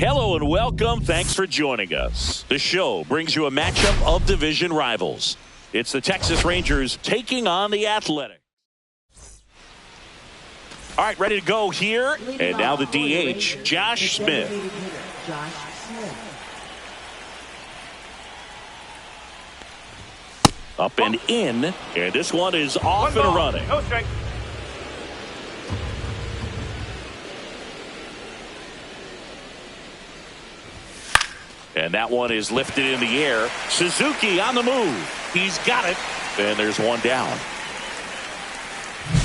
Hello and welcome. Thanks for joining us. The show brings you a matchup of division rivals. It's the Texas Rangers taking on the Athletics. All right, ready to go here. And now the DH, Josh Smith. Up and in. And this one is off and running. No strike. And that one is lifted in the air. Suzuki on the move. He's got it. And there's one down.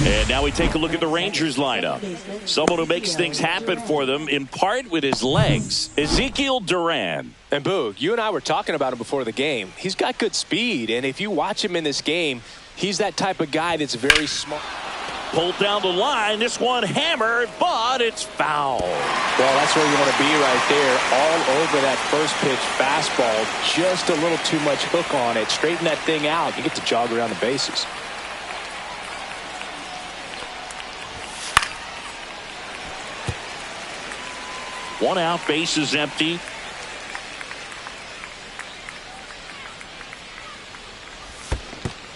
And now we take a look at the Rangers lineup. Someone who makes things happen for them, in part with his legs, Ezekiel Duran. And Boog, you and I were talking about him before the game. He's got good speed, and if you watch him in this game, he's that type of guy that's very smart. Pulled down the line. This one hammered, but it's foul. Well, that's where you want to be right there. All over that first pitch fastball. Just a little too much hook on it. Straighten that thing out. You get to jog around the bases. One out, base is empty.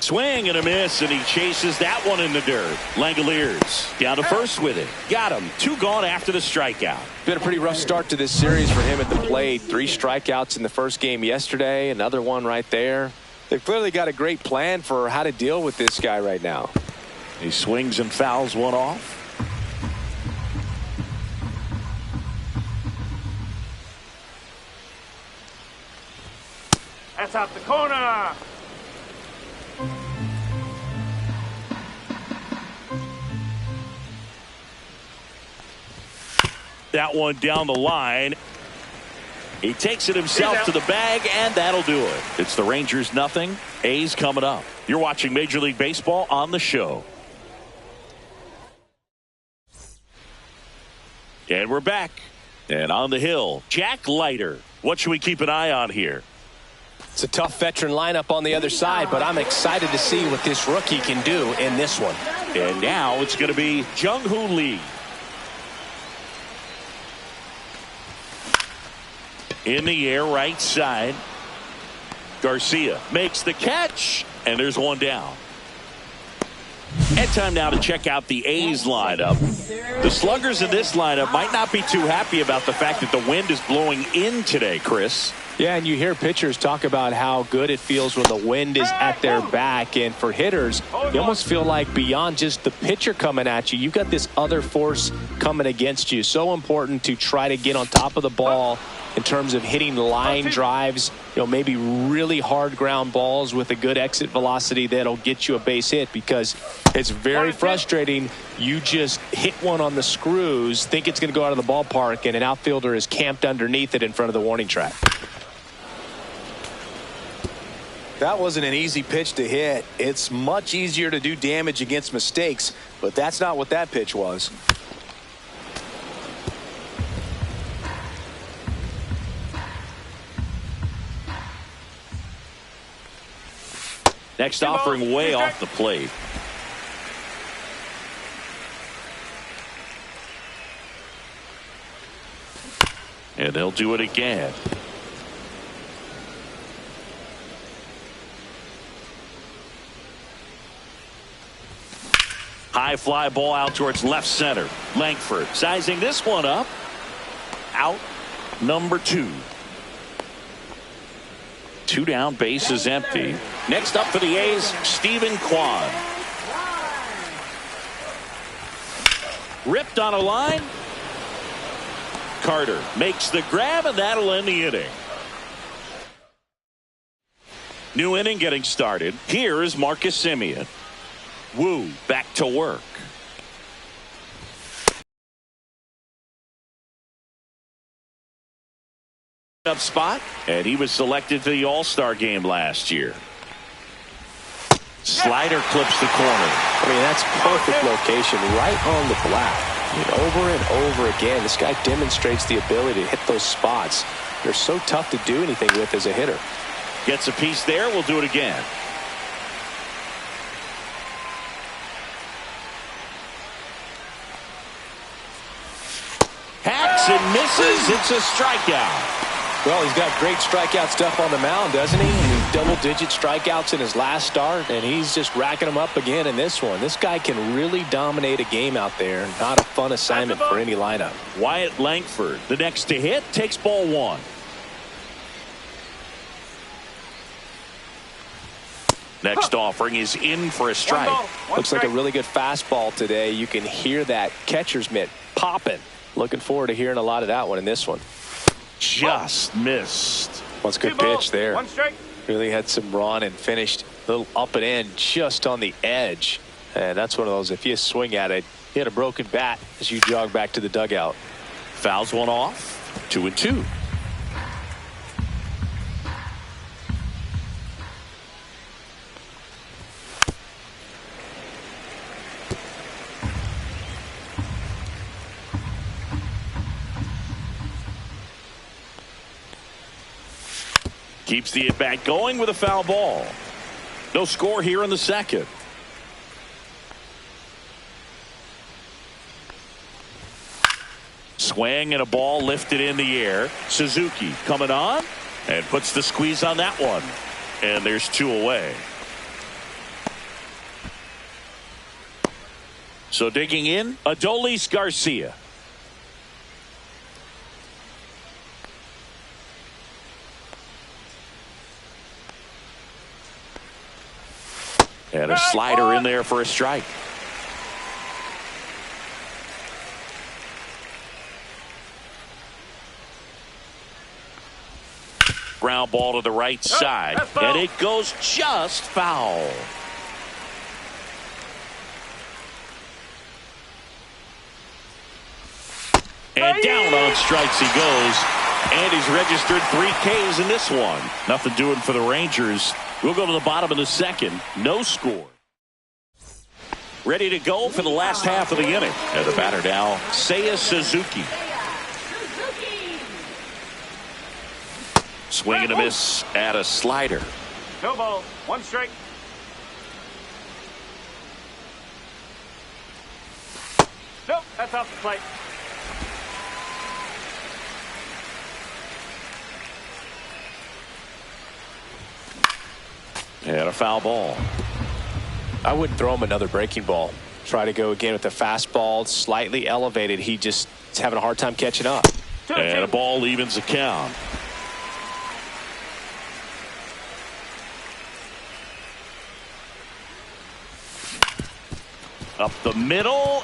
Swing and a miss, and he chases that one in the dirt. Langoliers down to first with it. Got him. 2 gone after the strikeout. Been a pretty rough start to this series for him at the plate. 3 strikeouts in the first game yesterday. Another one right there. They've clearly got a great plan for how to deal with this guy right now. He swings and fouls one off. That's out the corner. That one down the line. He takes it himself to the bag, and that'll do it. It's the Rangers nothing. A's coming up. You're watching Major League Baseball on the show. And we're back. And on the hill, Jack Leiter. What should we keep an eye on here? It's a tough veteran lineup on the other side, but I'm excited to see what this rookie can do in this one. And now it's going to be Jung-Hoo Lee. In the air, right side. Garcia makes the catch, and there's one down. And time now to check out the A's lineup. The sluggers in this lineup might not be too happy about the fact that the wind is blowing in today, Chris. Yeah, and you hear pitchers talk about how good it feels when the wind is at their back. And for hitters, you almost feel like beyond just the pitcher coming at you, you've got this other force coming against you. So important to try to get on top of the ball in terms of hitting line drives, maybe really hard ground balls with a good exit velocity that'll get you a base hit, because it's very frustrating. You just hit one on the screws, think it's going to go out of the ballpark, and an outfielder is camped underneath it in front of the warning track. That wasn't an easy pitch to hit. It's much easier to do damage against mistakes, but that's not what that pitch was. Next offering way off the plate. And they'll do it again. High fly ball out towards left center. Langford sizing this one up. Out number 2. 2 down, base is empty. Next up for the A's, Stephen Kwan. Ripped on a line. Carter makes the grab, and that'll end the inning. New inning getting started. Here is Marcus Semien. Wu back to work. Up spot, and he was selected for the All-Star game last year. Slider clips the corner. I mean, that's perfect location, right on the black. I mean, over and over again, this guy demonstrates the ability to hit those spots. They're so tough to do anything with as a hitter. Gets a piece there. We'll do it again. Hacks and misses. It's a strikeout. Well, he's got great strikeout stuff on the mound, doesn't he? Double-digit strikeouts in his last start, and he's just racking them up again in this one. This guy can really dominate a game out there. Not a fun assignment for any lineup. Wyatt Langford, the next to hit, takes ball one. Next offering is in for a strike. Looks like a really good fastball today. You can hear that catcher's mitt popping. Looking forward to hearing a lot of that one in this one. Just missed. Well, it's a good pitch there. Really had some run and finished a little up and in just on the edge. And that's one of those, if you swing at it, hit a broken bat as you jog back to the dugout. Fouls one off. 2-2. Keeps the at-bat going with a foul ball. No score here in the second. Swing and a ball lifted in the air. Suzuki coming on and puts the squeeze on that one. And there's two away. So digging in, Adolis Garcia. And a slider in there for a strike. Ground ball to the right side. And it goes just foul. And down on strikes he goes. And he's registered 3 Ks in this one. Nothing doing for the Rangers. We'll go to the bottom of the second. No score. Ready to go for the last half of the inning. And the batter now, Seiya Suzuki. Swing and a miss at a slider. No ball. 1 strike. Nope, that's off the plate. And a foul ball. I wouldn't throw him another breaking ball. Try to go again with the fastball, slightly elevated. He just is having a hard time catching up. And a ball evens the count. Up the middle.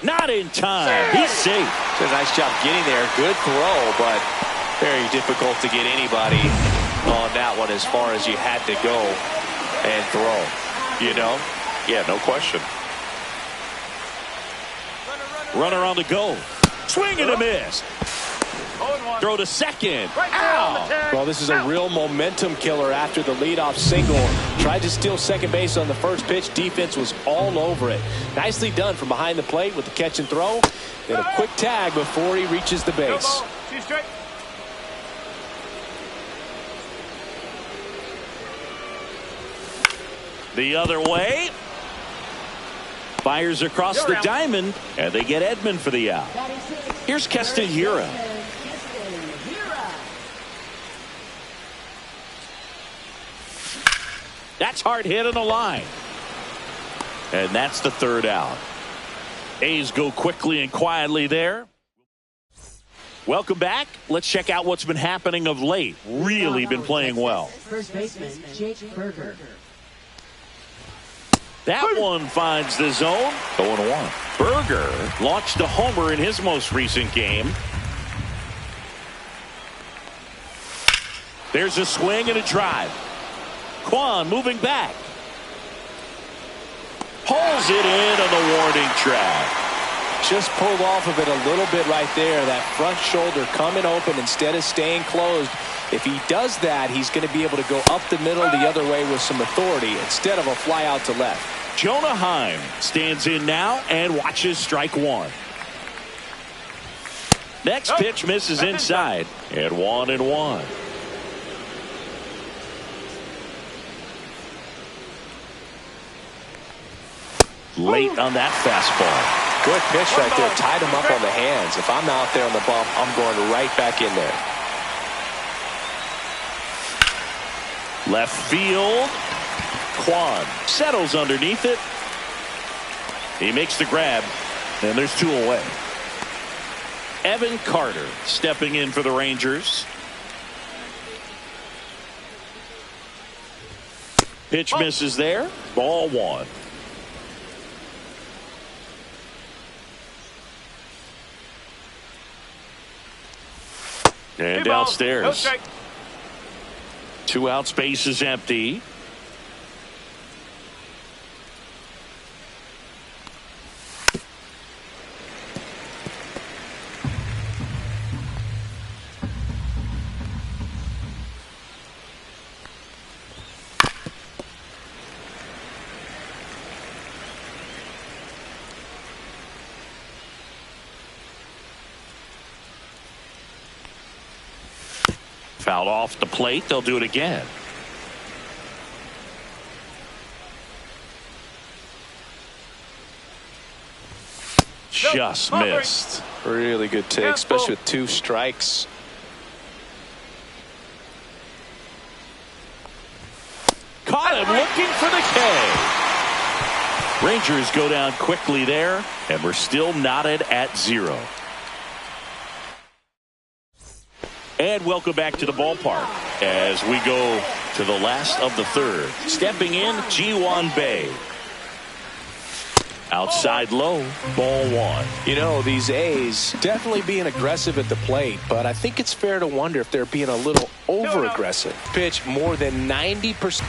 Not in time. He's safe. Did a nice job getting there. Good throw, but very difficult to get anybody on that one as far as you had to go and throw. You know? Yeah, no question. Runner on the go. Swing and a miss. Throw to second. Ow. Well, this is a real momentum killer after the leadoff single. Tried to steal second base on the first pitch. Defense was all over it. Nicely done from behind the plate with the catch and throw. Then a quick tag before he reaches the base. The other way. Fires across the diamond, and they get Edman for the out. Here's Keston Hiura. That's hard hit on the line. And that's the third out. A's go quickly and quietly there. Welcome back. Let's check out what's been happening of late. Really been playing well. First baseman Jake Berger. That one finds the zone. 0-1. Berger launched a homer in his most recent game. There's a swing and a drive. Kwan moving back. Pulls it in on the warning track. Just pulled off of it a little bit right there. That front shoulder coming open instead of staying closed. If he does that, he's going to be able to go up the middle the other way with some authority instead of a fly out to left. Jonah Heim stands in now and watches strike one. Next pitch misses inside. And 1-1. Late on that fastball. Good pitch right there. Tied him up on the hands. If I'm out there on the bump, I'm going right back in there. Left field. Kwan settles underneath it. He makes the grab, and there's 2 away. Evan Carter stepping in for the Rangers. Pitch misses there. Ball 1. And downstairs. 2 outs, base is empty. Fouled off the plate. They'll do it again. Just missed. Really good take, especially with 2 strikes. Caught him looking for the K. Rangers go down quickly there, and we're still knotted at 0. And welcome back to the ballpark as we go to the last of the 3rd. Stepping in, Ji-Hwan-Bae. Outside low, ball 1. You know, these A's definitely being aggressive at the plate, but I think it's fair to wonder if they're being a little over-aggressive. Pitch more than 90%.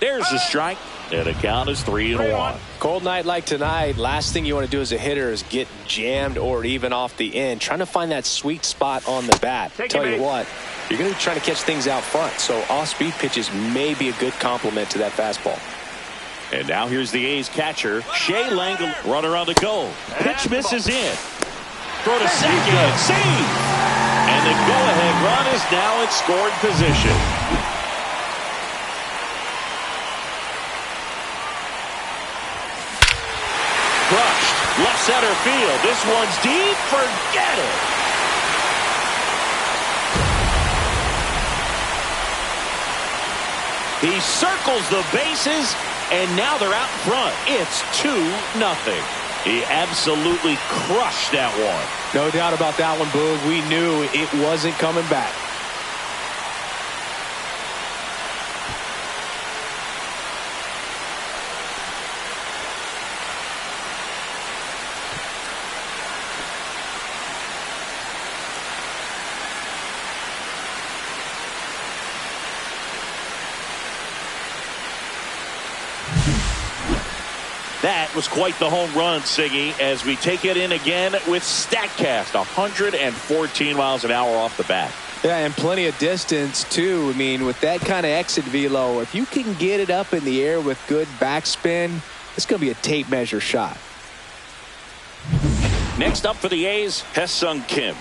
There's the strike. And the count is 3-1. Cold night like tonight, last thing you want to do as a hitter is get jammed or even off the end. Trying to find that sweet spot on the bat. Tell you what, you're going to be trying to catch things out front, so off-speed pitches may be a good complement to that fastball. And now here's the A's catcher, Shea Langley. Runner on the go. Pitch misses in. Throw to second. Save! And the go-ahead run is now in scoring position. Crushed. Left center field. This one's deep. Forget it. He circles the bases, and now they're out in front. It's 2-0. He absolutely crushed that one. No doubt about that one, Boog. We knew it wasn't coming back. That was quite the home run, Siggy, as we take it in again with StatCast. 114 miles an hour off the bat. Yeah, and plenty of distance, too. I mean, with that kind of exit velo, if you can get it up in the air with good backspin, it's going to be a tape measure shot. Next up for the A's, Hye-Sung Kim.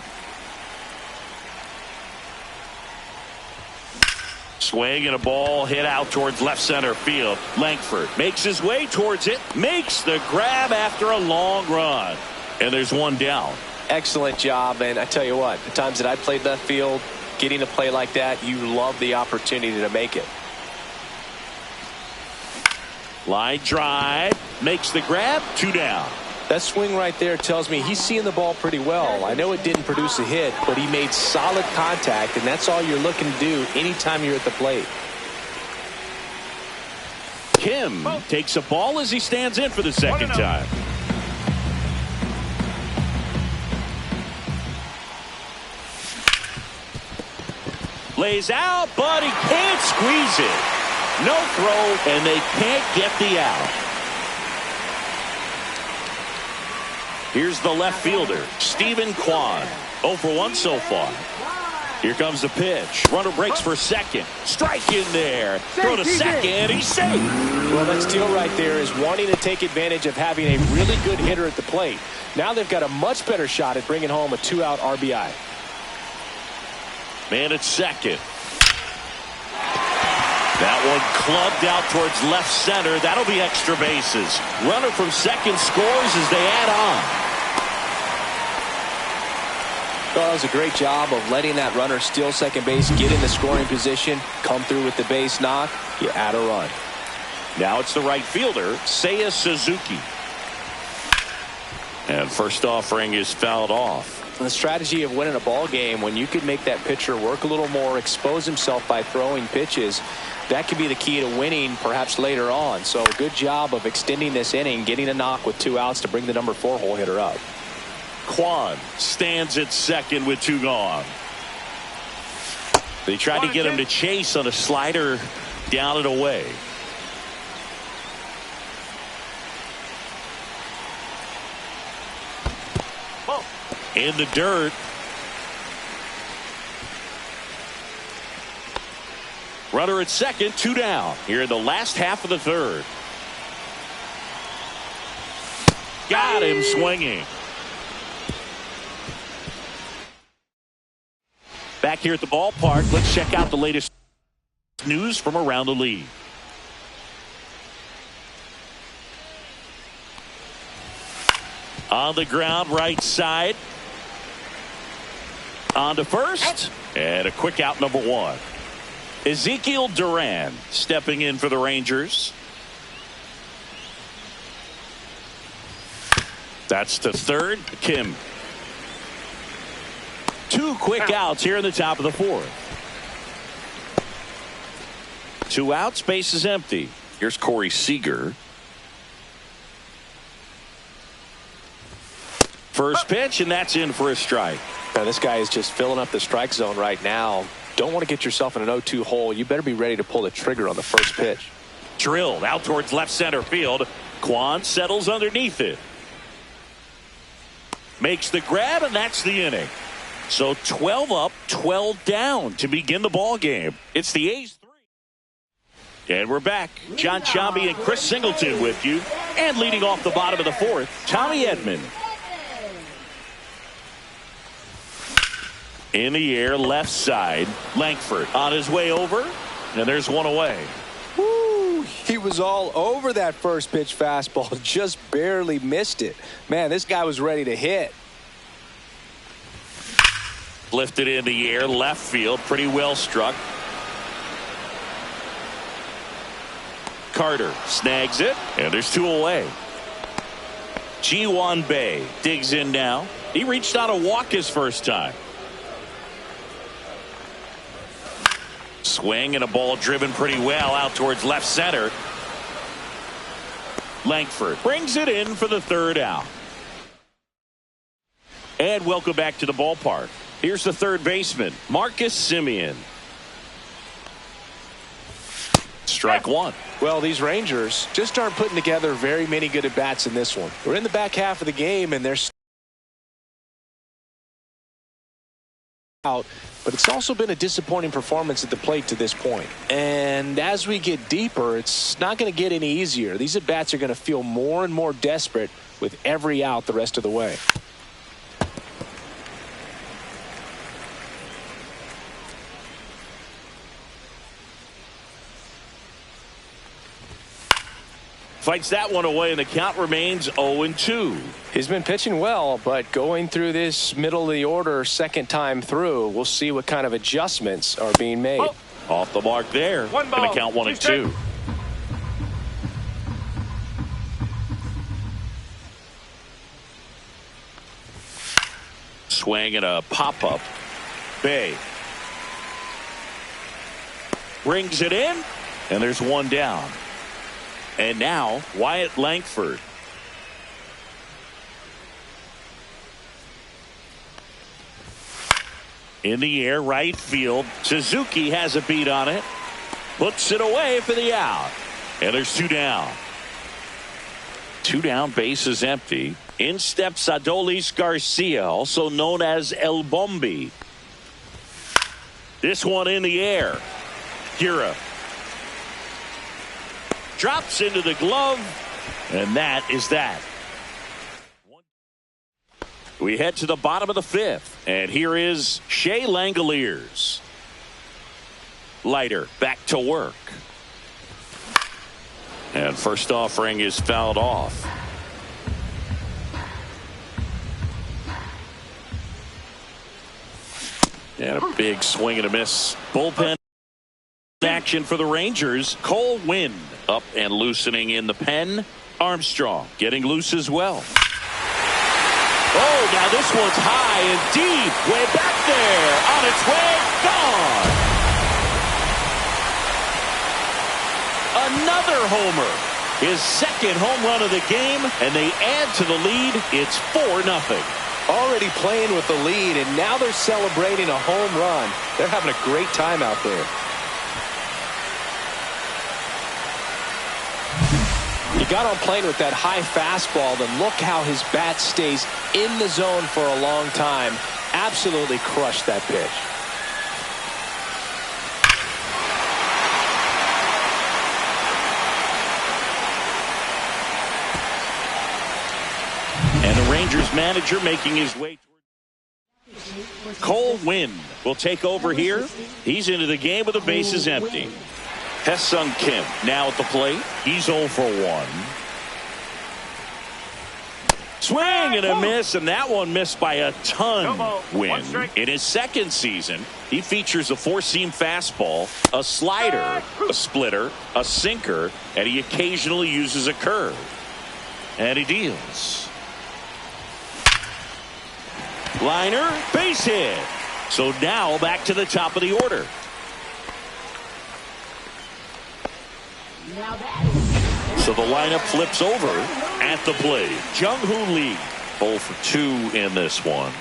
Swing and a ball hit out towards left center field. Langford makes his way towards it, makes the grab after a long run. And there's one down. Excellent job, and I tell you what, the times that I played left field, getting a play like that, you love the opportunity to make it. Line drive, makes the grab, 2 down. That swing right there tells me he's seeing the ball pretty well. I know it didn't produce a hit, but he made solid contact, and that's all you're looking to do anytime you're at the plate. Kim takes a ball as he stands in for the second time. Lays out, but he can't squeeze it. No throw, and they can't get the out. Here's the left fielder, Stephen Kwan. 0 for 1 so far. Here comes the pitch. Runner breaks for second. Strike in there. Throw to second. He's safe. Well, that steal right there is wanting to take advantage of having a really good hitter at the plate. Now they've got a much better shot at bringing home a 2-out RBI. Man at second. That one clubbed out towards left center. That'll be extra bases. Runner from second scores as they add on. Well, that was a great job of letting that runner steal second base, get in the scoring position, come through with the base knock. You add a run. Now it's the right fielder, Seiya Suzuki. And first offering is fouled off. The strategy of winning a ball game, when you can make that pitcher work a little more, expose himself by throwing pitches, that could be the key to winning perhaps later on. So good job of extending this inning, getting a knock with 2 outs to bring the number 4 hole hitter up. Kwan stands at second with 2 gone. They tried to get him to chase on a slider down and away. In the dirt. Runner at second, 2 down here in the last half of the third. Got him swinging. Back here at the ballpark, let's check out the latest news from around the league. On the ground, right side. On to first, and a quick out, number 1. Ezekiel Duran stepping in for the Rangers. That's to third, Kim. 2 quick outs here in the top of the 4th. 2 outs, base is empty. Here's Corey Seager. First pitch, and that's in for a strike. Now, this guy is just filling up the strike zone right now. Don't want to get yourself in an 0-2 hole. You better be ready to pull the trigger on the first pitch. Drilled out towards left center field. Kwan settles underneath it. Makes the grab, and that's the inning. So 12 up, 12 down to begin the ball game. It's the A's 3. And we're back. John Chambi and Chris Singleton with you. And leading off the bottom of the 4th, Tommy Edman. In the air, left side. Langford on his way over. And there's one away. Woo, he was all over that first pitch fastball. Just barely missed it. Man, this guy was ready to hit. Lifted in the air, left field. Pretty well struck. Carter snags it. And there's 2 away. Ji-Hwan Bae digs in now. He reached out a walk his first time. Swing and a ball driven pretty well out towards left center. Langford brings it in for the 3rd out. And welcome back to the ballpark. Here's the 3rd baseman, Marcus Semien. Strike 1. Well, these Rangers just aren't putting together very many good at-bats in this one. We're in the back half of the game, and they're out, but it's also been a disappointing performance at the plate to this point. And as we get deeper, it's not going to get any easier. These at-bats are going to feel more and more desperate with every out the rest of the way. Fights that one away, and the count remains 0-2. He's been pitching well, but going through this middle of the order second time through, we'll see what kind of adjustments are being made. Oh, off the mark there. One ball. Going to count 1-2. Swing and a pop-up. Bae brings it in, and there's 1 down. And now Wyatt Langford. In the air, right field. Suzuki has a beat on it. Puts it away for the out. And there's 2 down. 2 down, base is empty. In steps Adolis Garcia, also known as El Bombi. This one in the air. Gira drops into the glove, and that is that. We head to the bottom of the 5th, and here is Shea Langoliers. Leiter back to work. And first offering is fouled off. And a big swing and a miss. Bullpen action for the Rangers. Cole Winn up and loosening in the pen. Armstrong getting loose as well. Oh, now this one's high and deep. Way back there. On its way. Gone. Another homer. His second home run of the game. And they add to the lead. It's 4-0. Already playing with the lead, and now they're celebrating a home run. They're having a great time out there. He got on playing with that high fastball, then look how his bat stays in the zone for a long time. Absolutely crushed that pitch. And the Rangers manager making his way toward Cole Winn will take over here. He's into the game with the bases empty. Hesung Kim now at the plate. He's 0 for 1. Swing and a miss, and that one missed by a ton. Winn in his second season, he features a 4-seam fastball, a slider, a splitter, a sinker, and he occasionally uses a curve. And he deals. Liner, base hit. So now back to the top of the order. So the lineup flips over at the plate. Jung-Hoo Lee, 0 for 2 in this one.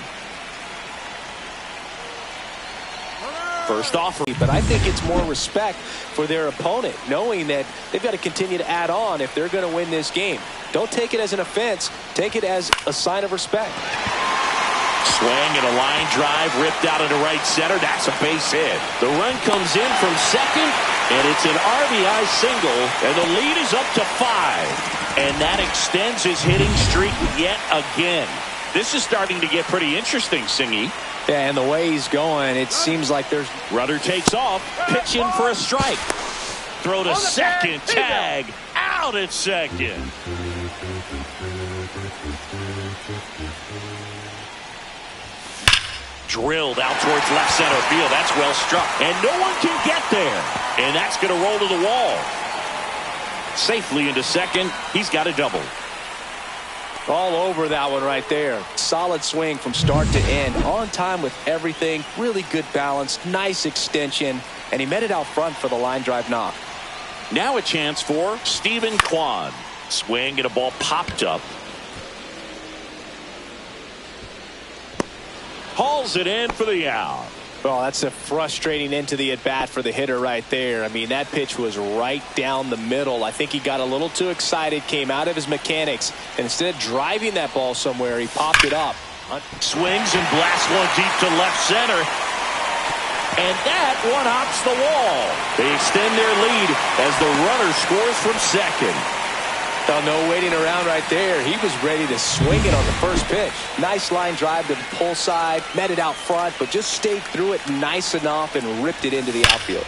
First offer, but I think it's more respect for their opponent, knowing that they've got to continue to add on if they're going to win this game. Don't take it as an offense. Take it as a sign of respect. Swing and a line drive ripped out into right center. That's a base hit. The run comes in from second, and it's an RBI single, and the lead is up to 5. And that extends his hitting streak yet again. This is starting to get pretty interesting, Singy. Yeah, and the way he's going, it seems like there's... Rudder takes off, pitch in for a strike. Throw to second, tag, out at second. Drilled out towards left center field. That's well struck. And no one can get there. And that's going to roll to the wall. Safely into second. He's got a double. All over that one right there. Solid swing from start to end. On time with everything. Really good balance. Nice extension. And he met it out front for the line drive knock. Now a chance for Stephen Kwan. Swing and a ball popped up. Hauls it in for the out. Well, that's a frustrating end to the at-bat for the hitter right there. I mean, that pitch was right down the middle. I think he got a little too excited, came out of his mechanics, and instead of driving that ball somewhere, he popped it up. Swings and blasts one deep to left center. And that one hops the wall. They extend their lead as the runner scores from second. Oh, no waiting around right there. He was ready to swing it on the first pitch. Nice line drive to the pull side, met it out front, but just stayed through it nice enough and ripped it into the outfield.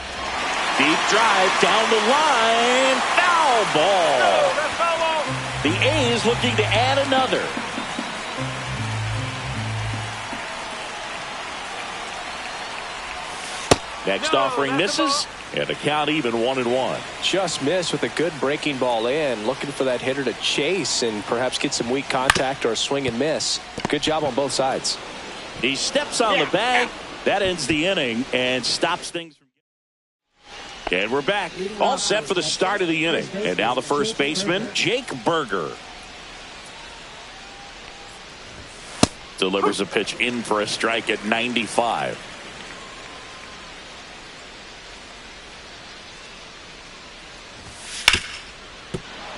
Deep drive down the line. Foul ball. The A's looking to add another. Next offering misses, and the count even 1-1. Just missed with a good breaking ball in, looking for that hitter to chase and perhaps get some weak contact or a swing and miss. Good job on both sides. He steps on the bag. That ends the inning and stops things from. And we're back, all set for the start of the inning. And now the first baseman, Jake Berger. Delivers a pitch in for a strike at 95.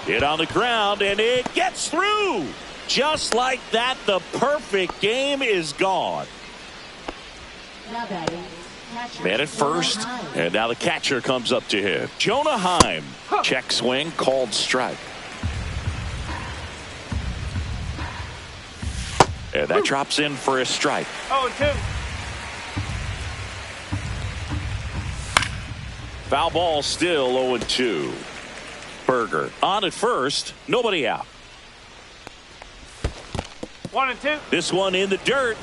Hit on the ground, and it gets through. Just like that, the perfect game is gone. Man at first, and now the catcher comes up to him. Jonah Heim. Check swing, called strike. And that drops in for a strike. 0-2. Foul ball, still 0-2. Berger on at first, nobody out. 1-2. This one in the dirt.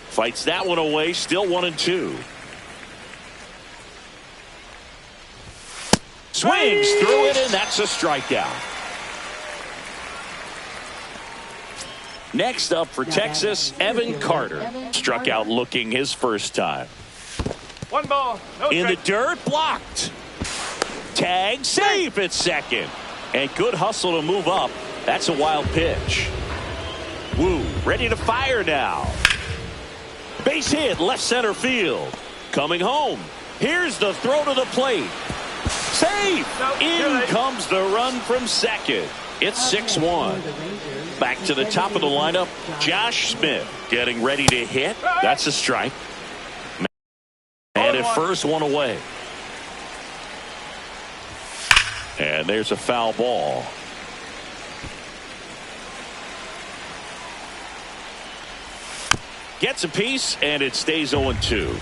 Fights that one away, still 1-2. Swings through it, and that's a strikeout. Next up for Texas, Evan Carter. Struck out looking his first time. 1 ball, no In the strike. dirt, blocked. Tag, safe at second. And good hustle to move up. That's a wild pitch. Woo, ready to fire now. Base hit, left center field. Coming home. Here's the throw to the plate. Safe. In comes the run from second. It's 6-1. Back to the top of the lineup. Josh Smith getting ready to hit. That's a strike. And at first, one away. And there's a foul ball. Gets a piece, and it stays 0-2.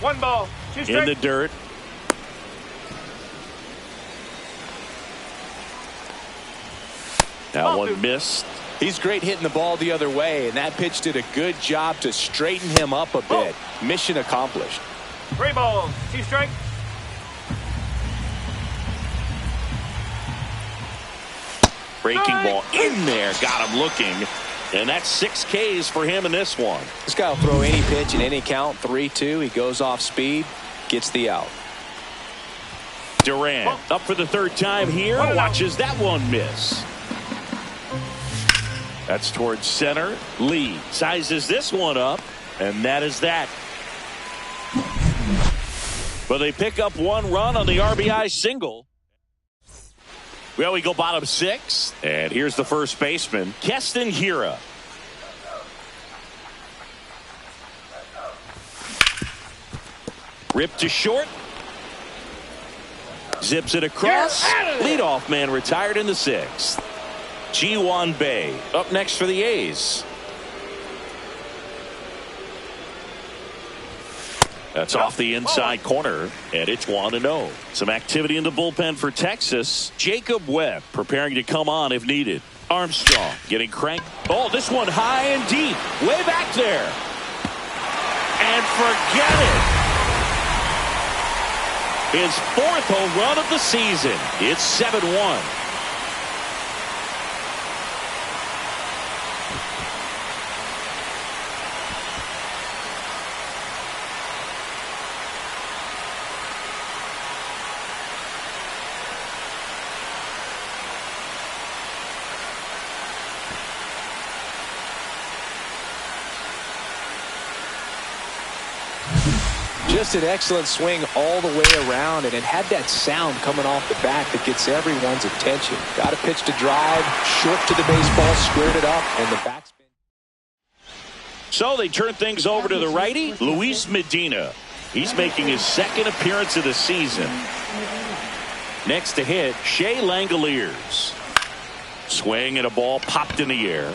1 ball, 2 strikes. In the dirt. That one missed. He's great hitting the ball the other way, and that pitch did a good job to straighten him up a bit. Mission accomplished. 3 balls, 2 strikes. Breaking ball in there. Got him looking. And that's 6 Ks for him in this one. This guy will throw any pitch in any count. 3-2. He goes off speed, gets the out. Duran up for the third time here. Watches that one miss. That's towards center. Lee sizes this one up, and that is that. But they pick up 1 run on the RBI single. Well, we go bottom 6, and here's the first baseman, Keston Hiura. Ripped to short. Zips it across. Leadoff man retired in the 6th. Ji-Hwan Bae up next for the A's. That's off the inside corner, and it's 1-0. Some activity in the bullpen for Texas. Jacob Webb preparing to come on if needed. Armstrong getting cranked. Oh, this one high and deep. Way back there. And forget it. His 4th home run of the season. It's 7-1. Just an excellent swing all the way around, and it had that sound coming off the bat that gets everyone's attention. Got a pitch to drive, short to the baseball, squared it up, and the backspin. So they turn things over to the righty, Luis Medina. He's making his 2nd appearance of the season. Next to hit, Shea Langoliers. Swing and a ball popped in the air.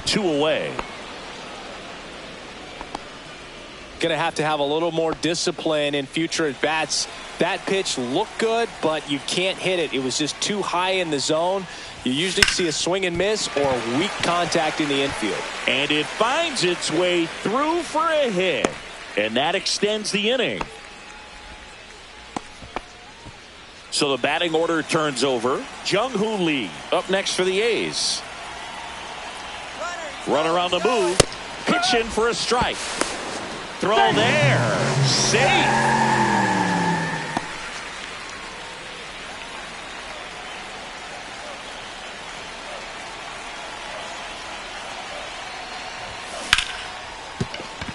2 away. Going to have a little more discipline in future at bats. That pitch looked good, but you can't hit it. It was just too high in the zone. You usually see a swing and miss or weak contact in the infield. And it finds its way through for a hit. And that extends the inning. So the batting order turns over. Jung-Hoo Lee up next for the A's. Runner on the move. Pitch in for a strike. Throw there. Safe.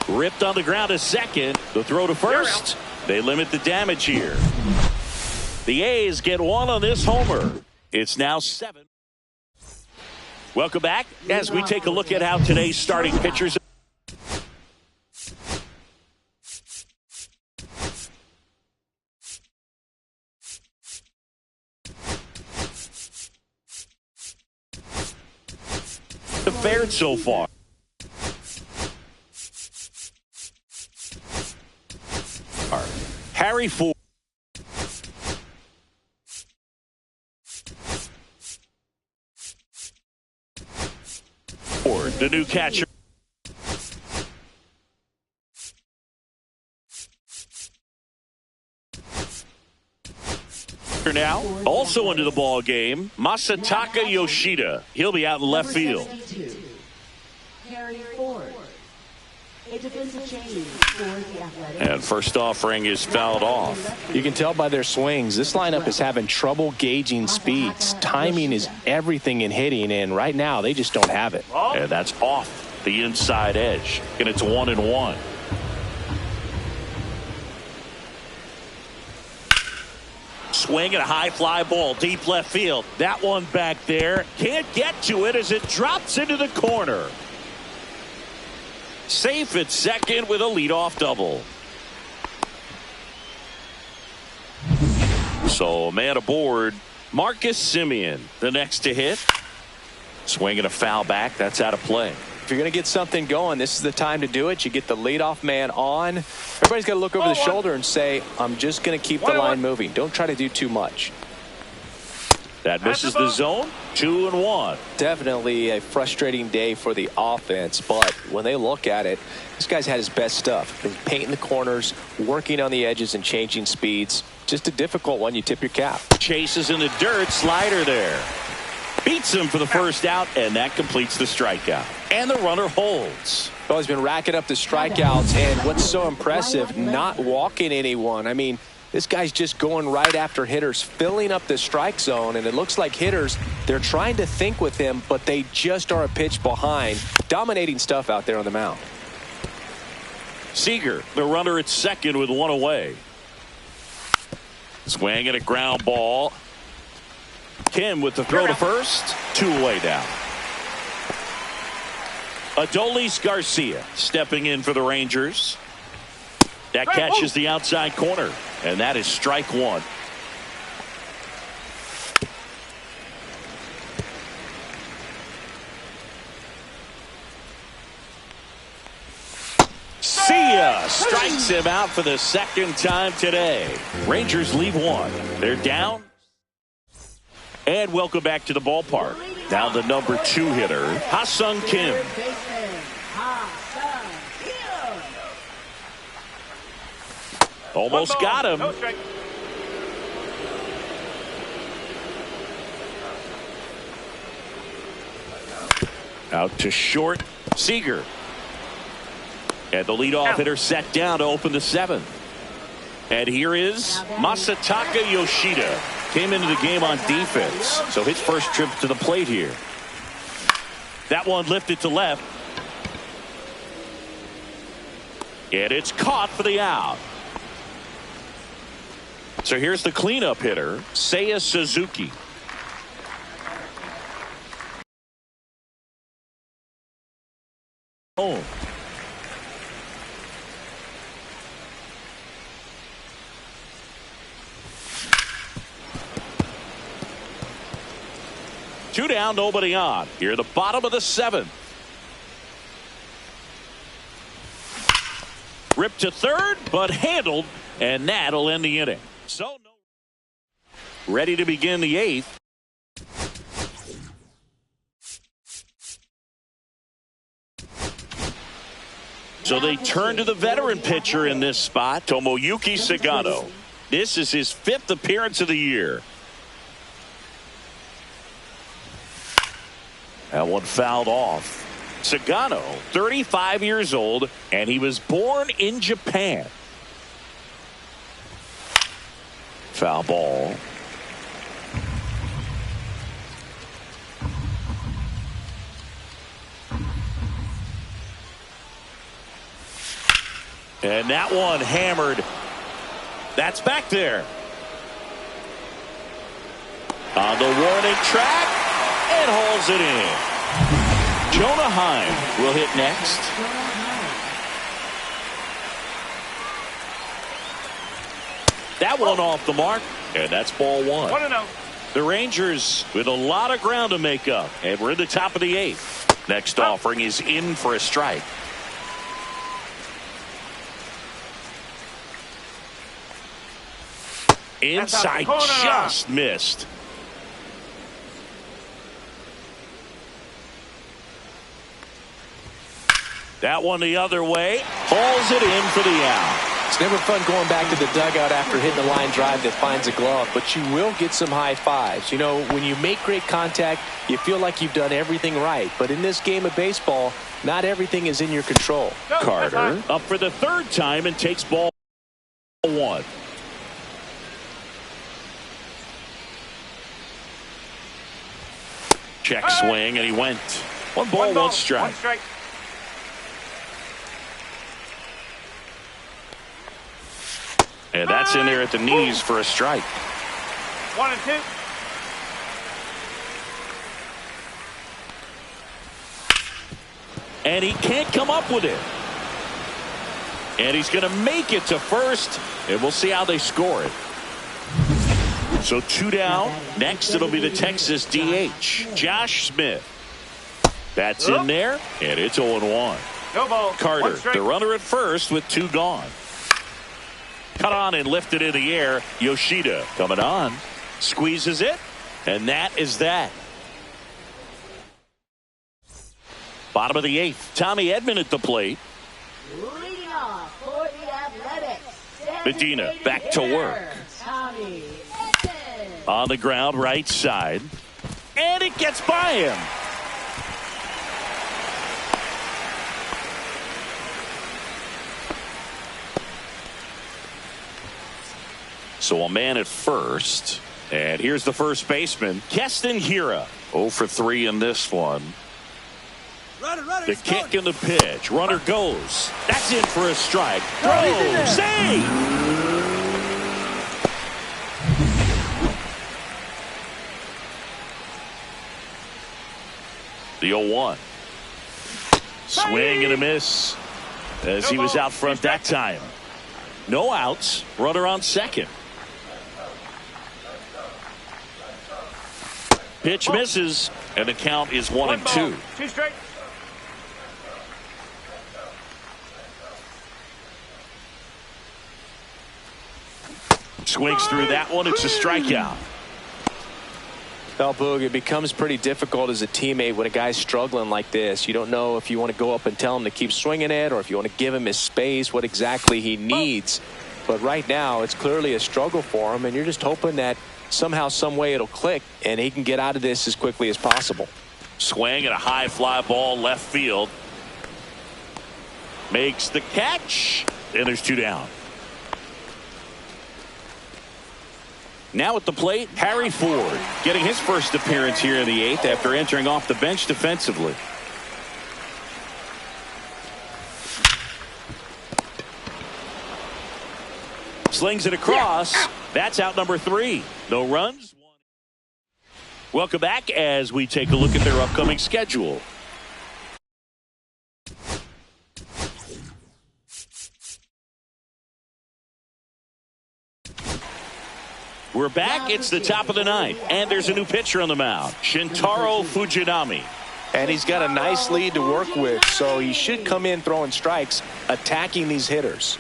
Ripped on the ground to second. The throw to first. They limit the damage here. The A's get 1 on this homer. It's now 7. Welcome back as we take a look at how today's starting pitchers. so far. Harry Ford. The new catcher. Now, also into the ball game, Masataka Yoshida. He'll be out in left field. Harry Ford. A defensive change for the Athletics. And first offering is fouled off. You can tell by their swings, this lineup is having trouble gauging speeds. Timing is everything in hitting, and right now they just don't have it. And that's off the inside edge, and it's 1-1. Swing and a high fly ball deep left field. That one back there can't get to it as it drops into the corner. Safe at second with a leadoff double. So man aboard, Marcus Semien, the next to hit. Swing and a foul back. That's out of play. If you're going to get something going, this is the time to do it. You get the leadoff man on. Everybody's got to look over the shoulder and say, I'm just going to keep the line moving. Don't try to do too much. That misses the zone. 2-1. Definitely a frustrating day for the offense, but when they look at it, this guy's had his best stuff. Been painting the corners, working on the edges, and changing speeds. Just a difficult one. You tip your cap. Chases in the dirt. Slider there. Beats him for the first out, and that completes the strikeout. And the runner holds. Well, he's been racking up the strikeouts, and what's so impressive, not walking anyone. I mean, this guy's just going right after hitters, filling up the strike zone, and it looks like hitters, they're trying to think with him, but they just are a pitch behind. Dominating stuff out there on the mound. Seager, the runner at second with one away. Swing and a ground ball. Kim with the throw to first. 2 away now. Adolis Garcia stepping in for the Rangers. That catches the outside corner, and that is strike one. Sia strikes him out for the second time today. Rangers leave one. They're down. And welcome back to the ballpark. Now the number 2 hitter, Ha-Sung Kim. Almost got him. Out to short. Seager. And the leadoff hitter set down to open the 7th. And here is Masataka Yoshida. Came into the game on defense. So his first trip to the plate here. That one lifted to left. And it's caught for the out. So here's the cleanup hitter, Seiya Suzuki. Oh. Two down, nobody on. Here at the bottom of the 7th. Ripped to third, but handled, and that'll end the inning. So ready to begin the 8th. So they turn to the veteran pitcher in this spot, Tomoyuki Sagano. This is his 5th appearance of the year. That one fouled off. Sagano, 35 years old, and he was born in Japan. Foul ball. And that one hammered. That's back there. On the warning track, and hauls it in. Jonah Heim will hit next. That one off the mark, and that's ball 1. 1-0. The Rangers with a lot of ground to make up, and we're in the top of the 8th. Next offering is in for a strike. Inside, just missed. That one the other way. Hauls it in for the out. It's never fun going back to the dugout after hitting a line drive that finds a glove, but you will get some high fives. You know, when you make great contact, you feel like you've done everything right. But in this game of baseball, not everything is in your control. Carter up for the 3rd time and takes ball 1. Check swing, and he went. One ball, one strike. And that's in there at the knees for a strike. 1 and 2. And he can't come up with it. And he's going to make it to first. And we'll see how they score it. So 2 down. Next, it'll be the Texas DH, Josh Smith. That's in there. And it's 0-1. No ball. Carter, the runner at first with 2 gone. Cut on and lifted in the air. Yoshida coming on. Squeezes it. And that is that. Bottom of the 8th. Tommy Edman at the plate. Leading off for the Athletics. Medina back to work. Tommy Edman. On the ground, right side. And it gets by him. So a man at first. And here's the first baseman, Keston Hiura. 0 for 3 in this one. The kick and the pitch. Runner goes. That's in for a strike. Throw. Save. The 0-1. Swing and a miss as he was out front that time. No outs. Runner on second. Pitch misses, and the count is 1-2. 2 straight. Swings through that one. It's a strikeout. Well, Boog, it becomes pretty difficult as a teammate when a guy's struggling like this. You don't know if you want to go up and tell him to keep swinging it or if you want to give him his space, what exactly he needs. But right now, it's clearly a struggle for him, and you're just hoping that somehow, some way it'll click and he can get out of this as quickly as possible. Swing and a high fly ball left field. Makes the catch, and there's 2 down. Now at the plate, Harry Ford getting his first appearance here in the 8th after entering off the bench defensively. Slings it across. That's out number 3. No runs. Welcome back as we take a look at their upcoming schedule. We're back. It's the top of the 9th, and there's a new pitcher on the mound, Shintaro Fujinami. And he's got a nice lead to work with, so he should come in throwing strikes, attacking these hitters.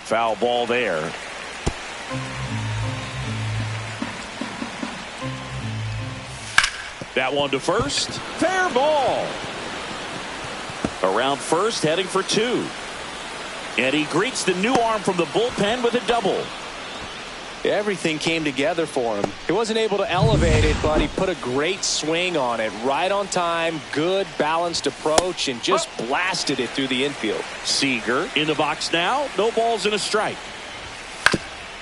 Foul ball there. That one to first. Fair ball. Around first, heading for 2. And he greets the new arm from the bullpen with a double. Everything came together for him. He wasn't able to elevate it, but he put a great swing on it. Right on time, good balanced approach, and just blasted it through the infield. Seager in the box now. No balls and a strike.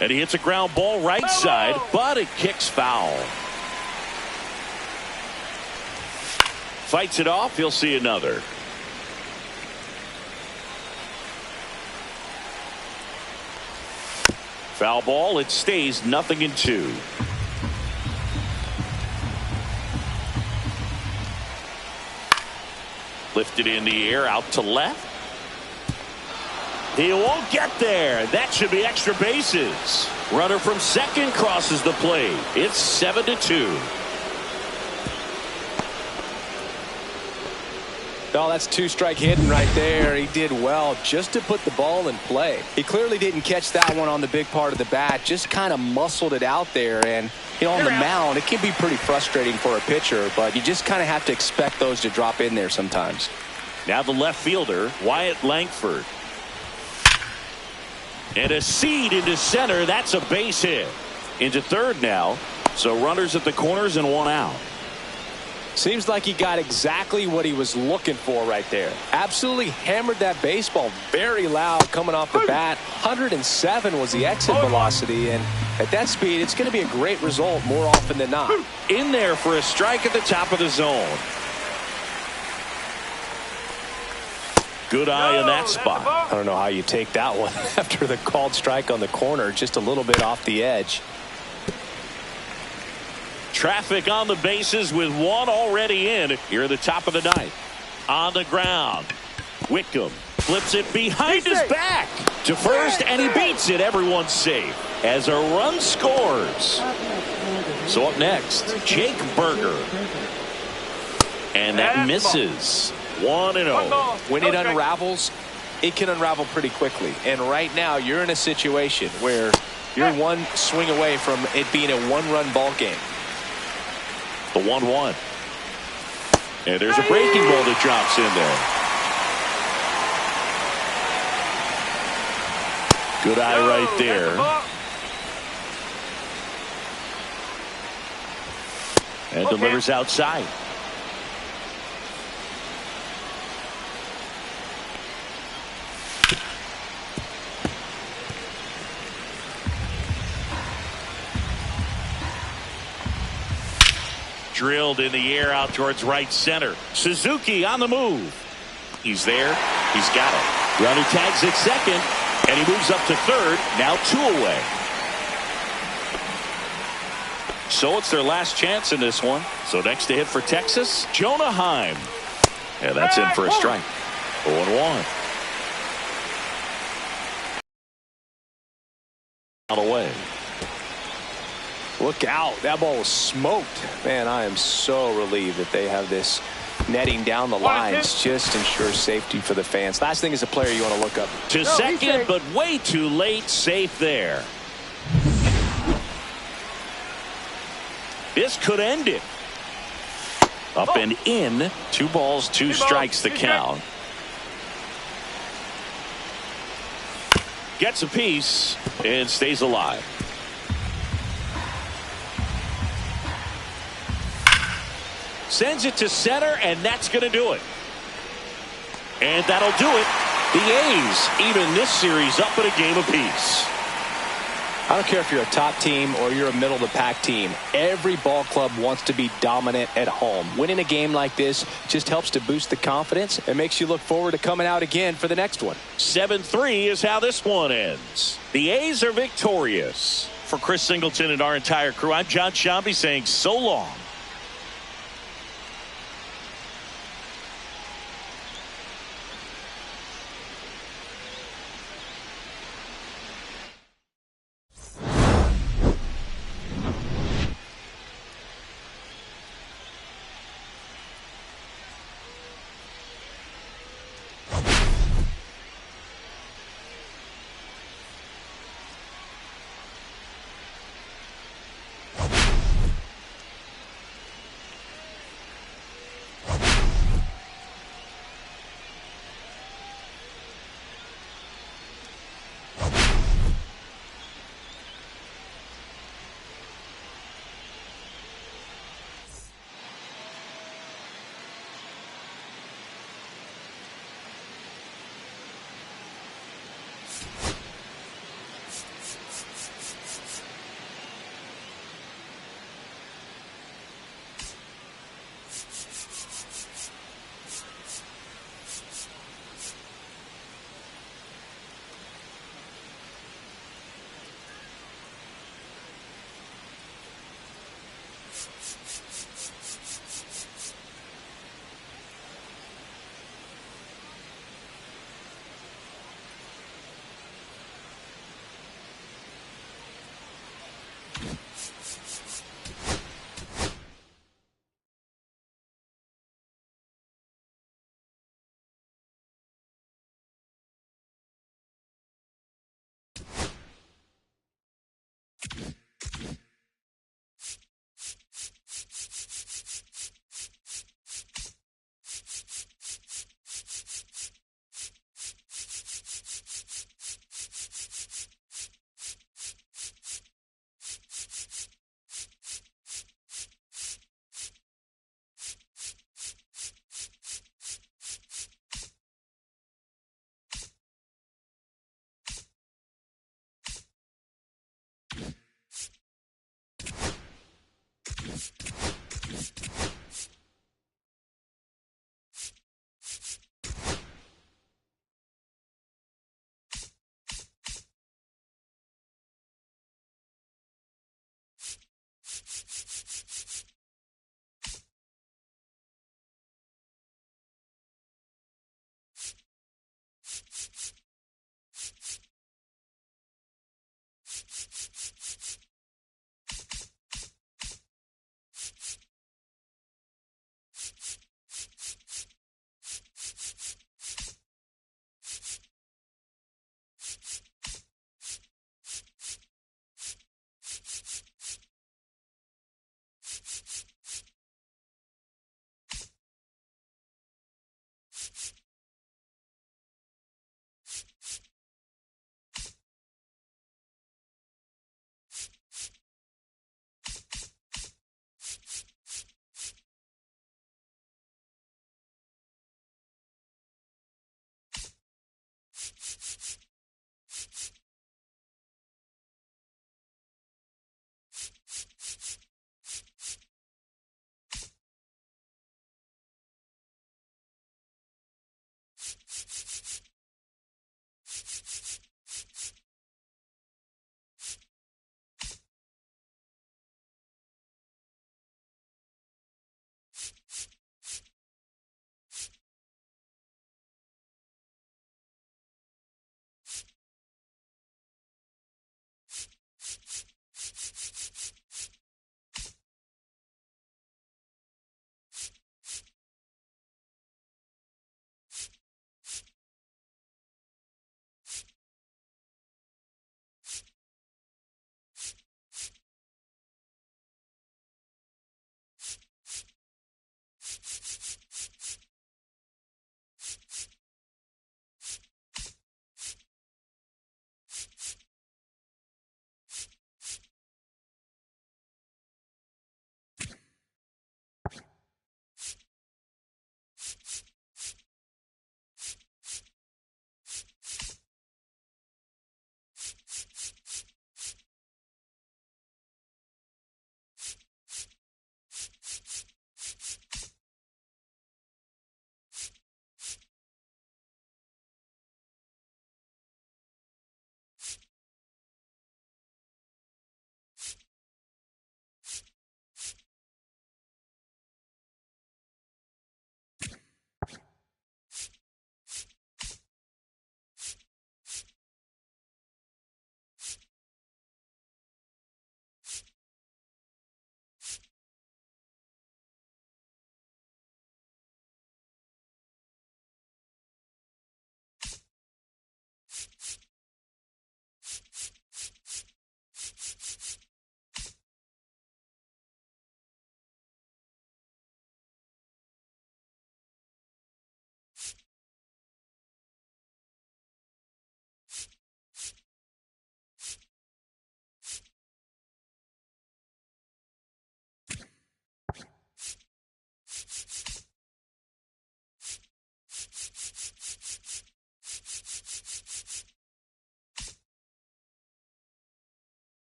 And he hits a ground ball right side, but it kicks foul. Fights it off. He'll see another. Foul ball. It stays 0-2. Lifted in the air out to left. He won't get there. That should be extra bases. Runner from second crosses the plate. It's 7-2. Oh, that's two-strike hitting right there. He did well just to put the ball in play. He clearly didn't catch that one on the big part of the bat. Just kind of muscled it out there. And, you know, on the mound, it can be pretty frustrating for a pitcher, but you just kind of have to expect those to drop in there sometimes. Now the left fielder, Wyatt Langford. And a seed into center. That's a base hit. Into third now. So runners at the corners and one out. Seems like he got exactly what he was looking for right there. Absolutely hammered that baseball very loud coming off the bat. 107 was the exit velocity, and at that speed, it's going to be a great result more often than not. In there for a strike at the top of the zone. Good eye in that spot. I don't know how you take that one after the called strike on the corner, just a little bit off the edge. Traffic on the bases with one already in here at the top of the ninth. On the ground. Whitcomb flips it behind his back to first, and he beats it. Everyone's safe as a run scores. So up next, Jake Berger. And that misses. 1-0. When it unravels, it can unravel pretty quickly. And right now, you're in a situation where you're one swing away from it being a one-run ball game. The 1-1. And there's a breaking ball that drops in there. Good eye right there. And delivers outside. Drilled in the air out towards right center. Suzuki on the move. He's there. He's got it. Runner tags at second, and he moves up to third. Now 2 away. So it's their last chance in this one. So next to hit for Texas, Jonah Heim. Yeah, that's in for a strike. 0-1. Out away. Look out. That ball was smoked. Man, I am so relieved that they have this netting down the lines. Just ensures safety for the fans. Last thing is a player you want to look up. To second, but way too late. Safe there. This could end it. Up and in. 2 balls, 2 strikes the count. Gets a piece and stays alive. Sends it to center, and that's going to do it. And that'll do it. The A's even this series up at a game apiece. I don't care if you're a top team or you're a middle-of-the-pack team. Every ball club wants to be dominant at home. Winning a game like this just helps to boost the confidence and makes you look forward to coming out again for the next one. 7-3 is how this one ends. The A's are victorious. For Chris Singleton and our entire crew, I'm John Shambi saying so long.